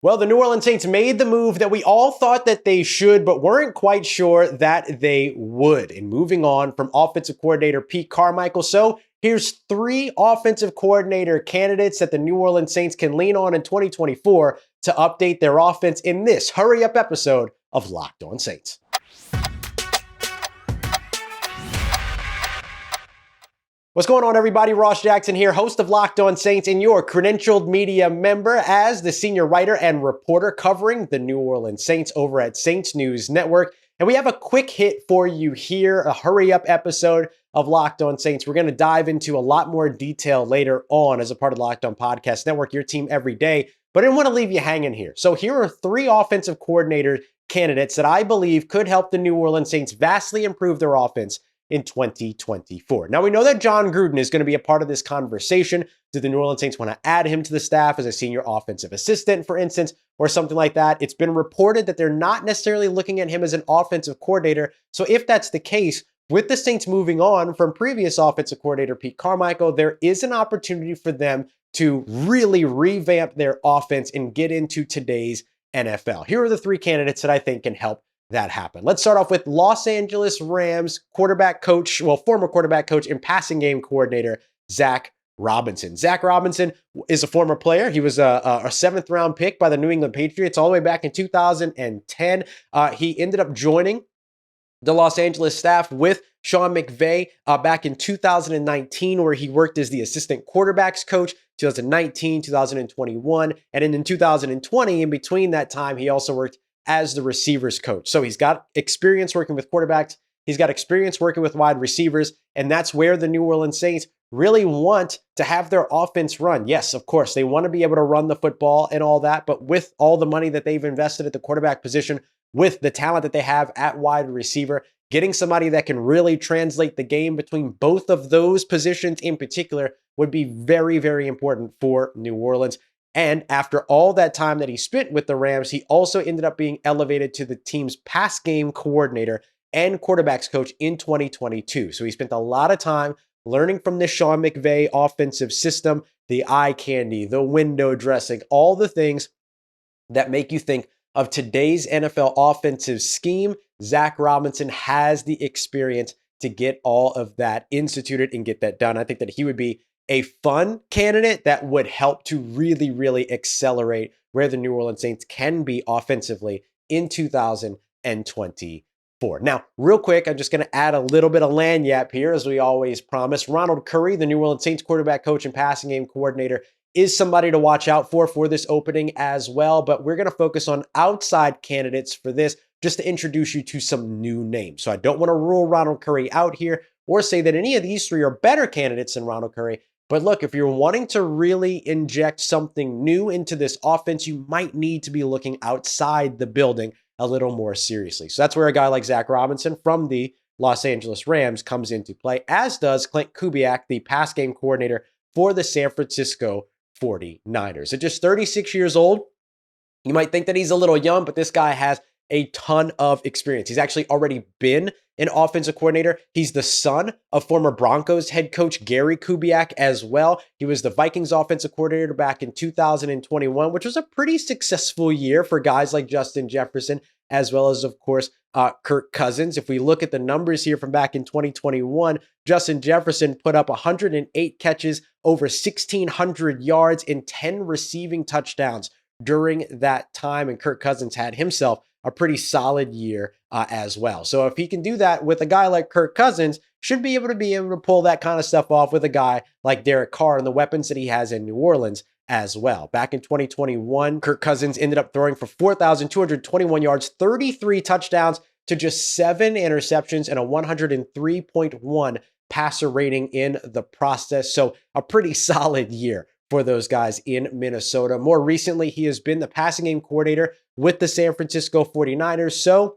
Well, the New Orleans Saints made the move that we all thought that they should, but weren't quite sure that they would. And moving on from offensive coordinator Pete Carmichael. So here's 3 offensive coordinator candidates that the New Orleans Saints can lean on in 2024 to update their offense in this hurry-up episode of Locked On Saints. What's going on, everybody? Ross Jackson here, host of Locked On Saints and your credentialed media member as the senior writer and reporter covering the New Orleans Saints over at Saints News Network. And we have a quick hit for you here, a hurry-up episode of Locked On Saints. We're going to dive into a lot more detail later on as a part of the Locked On Podcast Network, your team every day. But I didn't want to leave you hanging here. So here are 3 offensive coordinator candidates that I believe could help the New Orleans Saints vastly improve their offense in 2024. Now, we know that Jon Gruden is going to be a part of this conversation. Do the New Orleans Saints want to add him to the staff as a senior offensive assistant, for instance, or something like that? It's been reported that they're not necessarily looking at him as an offensive coordinator. So if that's the case, with the Saints moving on from previous offensive coordinator Pete Carmichael, there is an opportunity for them to really revamp their offense and get into today's NFL. Here are the 3 candidates that I think can help that happen. Let's start off with Los Angeles Rams quarterback coach, former quarterback coach and passing game coordinator, Zac Robinson. Zac Robinson is a former player. He was a 7th round pick by the New England Patriots all the way back in 2010. He ended up joining the Los Angeles staff with Sean McVay back in 2019, where he worked as the assistant quarterbacks coach, 2019, 2021. And then in 2020, in between that time, he also worked as the receivers coach. So he's got experience working with quarterbacks. He's got experience working with wide receivers. And that's where the New Orleans Saints really want to have their offense run. Yes, of course, they want to be able to run the football and all that. But with all the money that they've invested at the quarterback position, with the talent that they have at wide receiver, getting somebody that can really translate the game between both of those positions in particular would be very, very important for New Orleans. And after all that time that he spent with the Rams, he also ended up being elevated to the team's pass game coordinator and quarterbacks coach in 2022. So he spent a lot of time learning from the Sean McVay offensive system, the eye candy, the window dressing, all the things that make you think of today's NFL offensive scheme. Zac Robinson has the experience to get all of that instituted and get that done. I think that he would be a fun candidate that would help to really, really accelerate where the New Orleans Saints can be offensively in 2024. Now, real quick, I'm just going to add a little bit of lagniappe here, as we always promise. Ronald Curry, the New Orleans Saints quarterback coach and passing game coordinator, is somebody to watch out for this opening as well. But we're going to focus on outside candidates for this, just to introduce you to some new names. So I don't want to rule Ronald Curry out here or say that any of these 3 are better candidates than Ronald Curry. But look, if you're wanting to really inject something new into this offense, you might need to be looking outside the building a little more seriously. So that's where a guy like Zac Robinson from the Los Angeles Rams comes into play, as does Klint Kubiak, the pass game coordinator for the San Francisco 49ers. At just 36 years old, you might think that he's a little young, but this guy has a ton of experience. He's actually already been an offensive coordinator. He's the son of former Broncos head coach Gary Kubiak as well. He was the Vikings offensive coordinator back in 2021, which was a pretty successful year for guys like Justin Jefferson, as well as, of course, Kirk Cousins. If we look at the numbers here from back in 2021, Justin Jefferson put up 108 catches, over 1,600 yards, and 10 receiving touchdowns during that time. And Kirk Cousins had himself a pretty solid year as well. So if he can do that with a guy like Kirk Cousins, should be able to pull that kind of stuff off with a guy like Derek Carr and the weapons that he has in New Orleans as well. Back in 2021, Kirk Cousins ended up throwing for 4,221 yards, 33 touchdowns to just 7 interceptions and a 103.1 passer rating in the process. So a pretty solid year for those guys in Minnesota. More recently, he has been the passing game coordinator with the San Francisco 49ers. So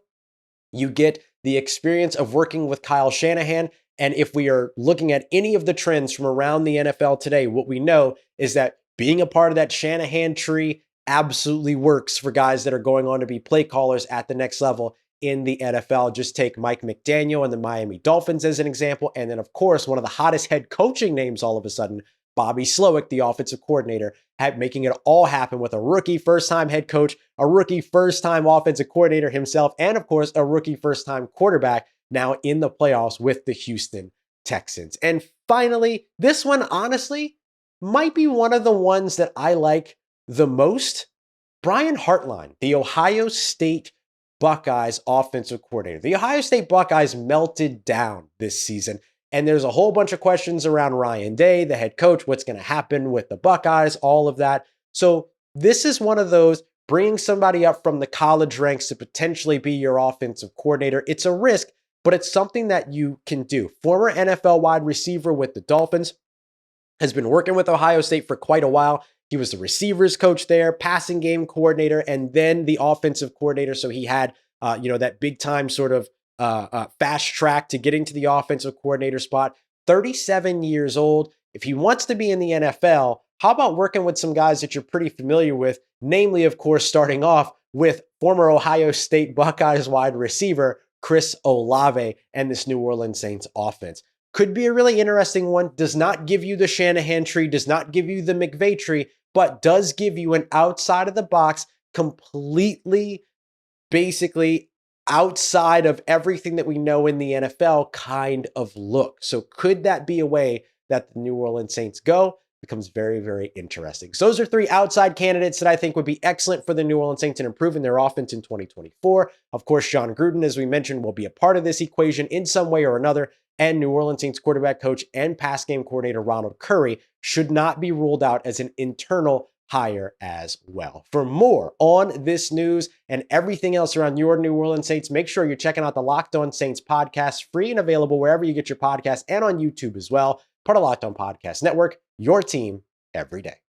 you get the experience of working with Kyle Shanahan. And if we are looking at any of the trends from around the NFL today, what we know is that being a part of that Shanahan tree absolutely works for guys that are going on to be play callers at the next level in the NFL. Just take Mike McDaniel and the Miami Dolphins as an example. And then, of course, one of the hottest head coaching names all of a sudden, Bobby Slowick, the offensive coordinator, making it all happen with a rookie first-time head coach, a rookie first-time offensive coordinator himself, and of course, a rookie first-time quarterback now in the playoffs with the Houston Texans. And finally, this one honestly might be one of the ones that I like the most. Brian Hartline, the Ohio State Buckeyes offensive coordinator. The Ohio State Buckeyes melted down this season, and there's a whole bunch of questions around Ryan Day, the head coach, what's going to happen with the Buckeyes, all of that. So this is one of those, bringing somebody up from the college ranks to potentially be your offensive coordinator. It's a risk, but it's something that you can do. Former NFL wide receiver with the Dolphins, has been working with Ohio State for quite a while. He was the receivers coach there, passing game coordinator, and then the offensive coordinator. So he had, that big time sort of fast track to getting to the offensive coordinator spot. 37 years old. If he wants to be in the NFL, how about working with some guys that you're pretty familiar with? Namely, of course, starting off with former Ohio State Buckeyes wide receiver Chris Olave and this New Orleans Saints offense. Could be a really interesting one. Does not give you the Shanahan tree, does not give you the McVay tree, but does give you an outside of the box, completely, basically outside of everything that we know in the NFL kind of look. So could that be a way that the New Orleans Saints go? Becomes very, very interesting. So those are three outside candidates that I think would be excellent for the New Orleans Saints in improving their offense in 2024. Of course, Jon Gruden, as we mentioned, will be a part of this equation in some way or another. And New Orleans Saints quarterback coach and pass game coordinator Ronald Curry should not be ruled out as an internal hire as well. For more on this news and everything else around your New Orleans Saints, make sure you're checking out the Locked On Saints podcast, free and available wherever you get your podcasts and on YouTube as well. Part of Locked On Podcast Network, your team every day.